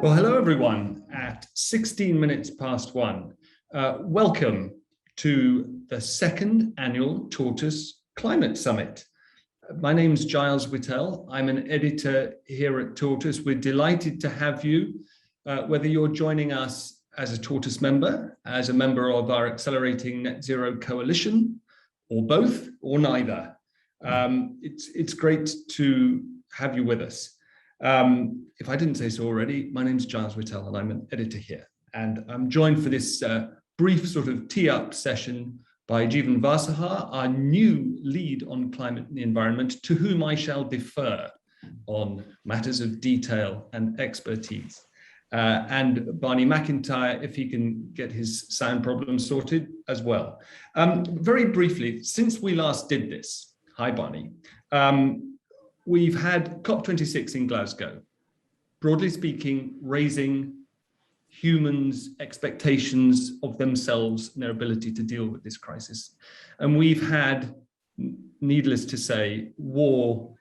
Well, hello everyone at 16 minutes past 1. Welcome to the second annual Tortoise Climate Summit. My name's Giles Whittell. I'm an editor here at Tortoise. We're delighted to have you, whether you're joining us as a Tortoise member, as a member of our Accelerating Net Zero Coalition, or both, or neither. It's great to have you with us. If I didn't say so already, my name's Giles Whittell and I'm an editor here. And I'm joined for this brief sort of tee-up session by Jeevan Vasagar, our new lead on climate and the environment, to whom I shall defer on matters of detail and expertise. And Barney Macintyre, if he can get his sound problems sorted as well. Very briefly, since we last did this, hi Barney, we've had COP26 in Glasgow, broadly speaking, raising humans' expectations of themselves and their ability to deal with this crisis. And we've had, needless to say, war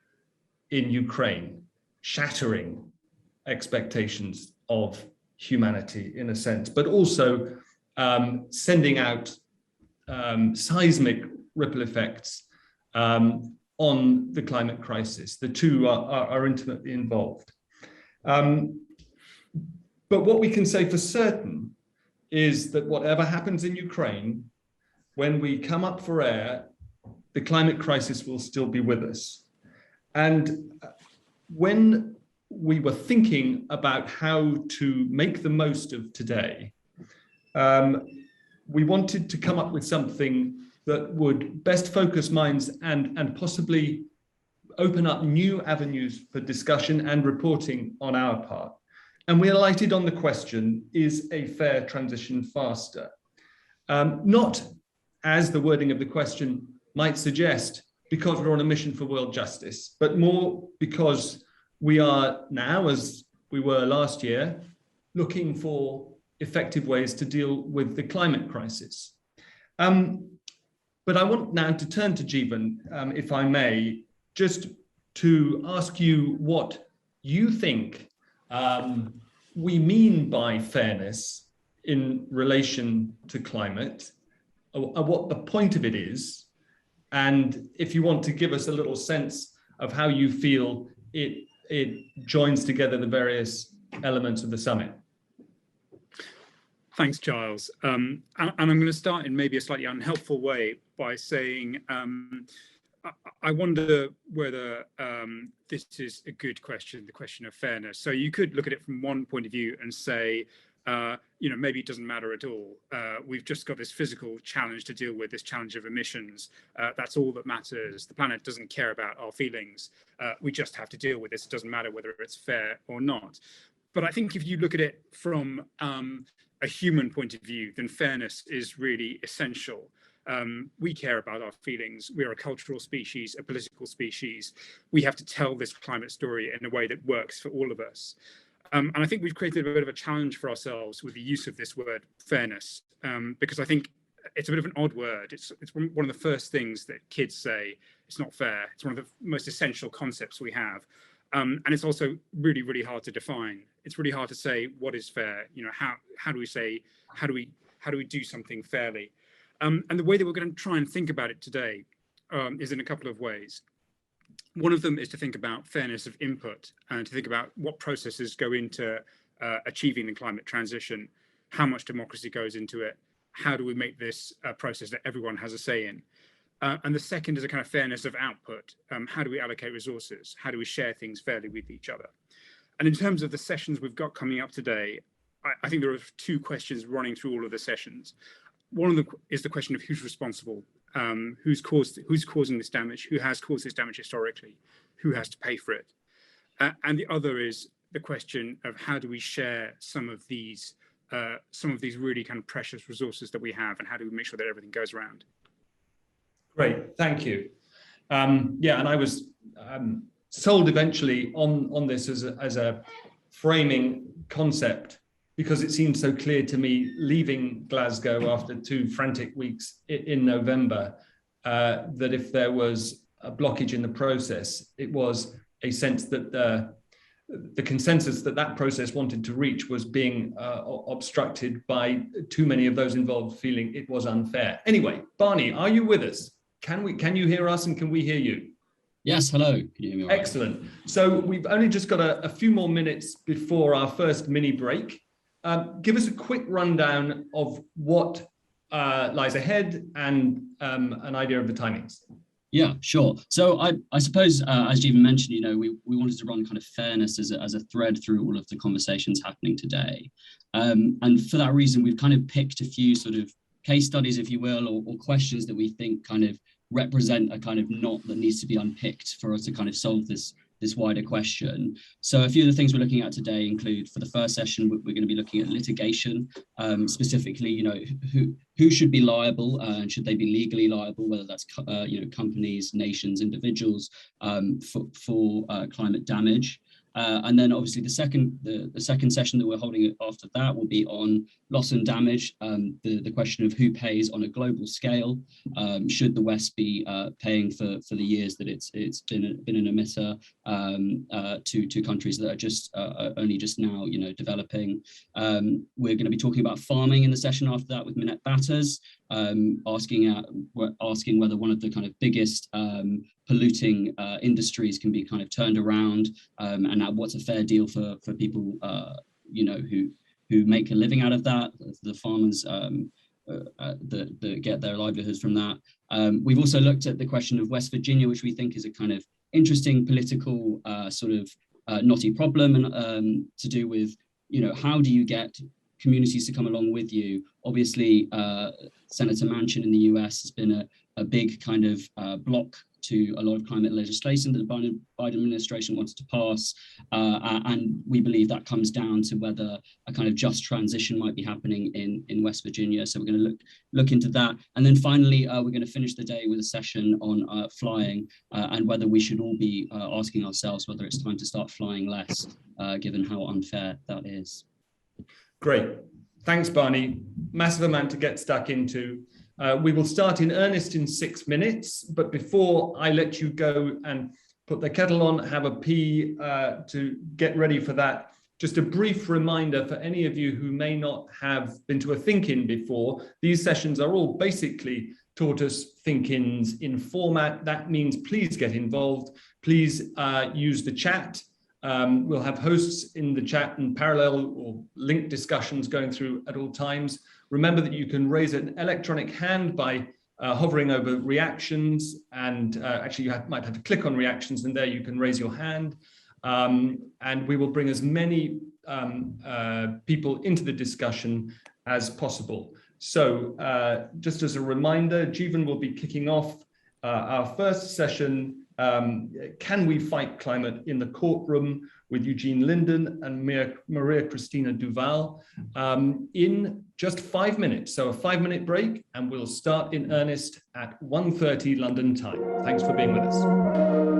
in Ukraine, shattering expectations of humanity in a sense, but also sending out seismic ripple effects on the climate crisis. The two are intimately involved. But what we can say for certain is that whatever happens in Ukraine, when we come up for air, the climate crisis will still be with us. And when we were thinking about how to make the most of today, we wanted to come up with something that would best focus minds and possibly open up new avenues for discussion and reporting on our part. And we alighted on the question, is a fair transition faster? Not, as the wording of the question might suggest, because we're on a mission for world justice, but more because we are now, as we were last year, looking for effective ways to deal with the climate crisis. But I want now to turn to Jeevan, if I may, just to ask you what you think we mean by fairness in relation to climate, what the point of it is, and if you want to give us a little sense of how you feel it joins together the various elements of the summit. Thanks, Giles. And I'm going to start in maybe a slightly unhelpful way by saying, I wonder whether this is a good question, the question of fairness. So you could look at it from one point of view and say, maybe it doesn't matter at all. We've just got this physical challenge to deal with, this challenge of emissions. That's all that matters. The planet doesn't care about our feelings. We just have to deal with this. It doesn't matter whether it's fair or not. But I think if you look at it from a human point of view, then fairness is really essential. We care about our feelings. We're a cultural species, a political species. We have to tell this climate story in a way that works for all of us. And I think we've created a bit of a challenge for ourselves with the use of this word fairness, because I think it's a bit of an odd word. It's one of the first things that kids say. It's not fair. It's one of the most essential concepts we have. And it's also really, really hard to define. It's really hard to say what is fair. How do we do something fairly? And the way that we're going to try and think about it today is in a couple of ways. One of them is to think about fairness of input and to think about what processes go into achieving the climate transition, how much democracy goes into it, how do we make this a process that everyone has a say in. And the second is a kind of fairness of output. How do we allocate resources? How do we share things fairly with each other? And in terms of the sessions we've got coming up today, I think there are two questions running through all of the sessions. One of them is the question of who's responsible, who's causing this damage, who has caused this damage historically, who has to pay for it. And the other is the question of how do we share some of these really kind of precious resources that we have, and how do we make sure that everything goes around? Great, thank you. And I was sold eventually on this as a framing concept, because it seemed so clear to me, leaving Glasgow after 2 frantic weeks in November, that if there was a blockage in the process, it was a sense that the consensus that that process wanted to reach was being obstructed by too many of those involved feeling it was unfair. Anyway, Barney, are you with us? Can you hear us and can we hear you? Yes, hello. Can you hear me all right? Excellent. So we've only just got a few more minutes before our first mini break. Give us a quick rundown of what lies ahead and an idea of the timings. Yeah, sure. So I suppose, as Jeevan mentioned, you know, we wanted to run kind of fairness as a thread through all of the conversations happening today. And for that reason, we've kind of picked a few sort of case studies, if you will, or questions that we think kind of represent a kind of knot that needs to be unpicked for us to kind of solve this wider question. So a few of the things we're looking at today include, for the first session, we're going to be looking at litigation, specifically, you know, who should be liable and should they be legally liable, whether that's, you know, companies, nations, individuals, for climate damage. And then obviously the second session that we're holding after that will be on loss and damage, the question of who pays on a global scale. Should the West be paying for the years that it's been an emitter to countries that are just only just now, you know, developing. We're going to be talking about farming in the session after that with Minette Batters, asking whether one of the kind of biggest polluting industries can be kind of turned around, and what's a fair deal for people, you know, who make a living out of that, the farmers that get their livelihoods from that. We've also looked at the question of West Virginia, which we think is a kind of interesting political sort of knotty problem, and to do with, you know, how do you get communities to come along with you? Obviously, Senator Manchin in the US has been a big kind of block to a lot of climate legislation that the Biden administration wants to pass. And we believe that comes down to whether a kind of just transition might be happening in West Virginia. So we're going to look into that. And then finally, we're going to finish the day with a session on flying and whether we should all be asking ourselves whether it's time to start flying less, given how unfair that is. Great. Thanks, Barney. Massive amount to get stuck into. We will start in earnest in 6 minutes, but before I let you go and put the kettle on, have a pee to get ready for that, just a brief reminder for any of you who may not have been to a ThinkIn before, these sessions are all basically Tortoise ThinkIns in format. That means please get involved. Please use the chat. We'll have hosts in the chat and parallel or linked discussions going through at all times. Remember that you can raise an electronic hand by hovering over reactions, and actually you might have to click on reactions, and there you can raise your hand. And we will bring as many people into the discussion as possible. So just as a reminder, Jeevan will be kicking off our first session, Can We Fight Climate in the Courtroom, with Eugene Linden and Maria Cristina Duval, in just 5 minutes. So a 5-minute break, and we'll start in earnest at 1:30 London time. Thanks for being with us.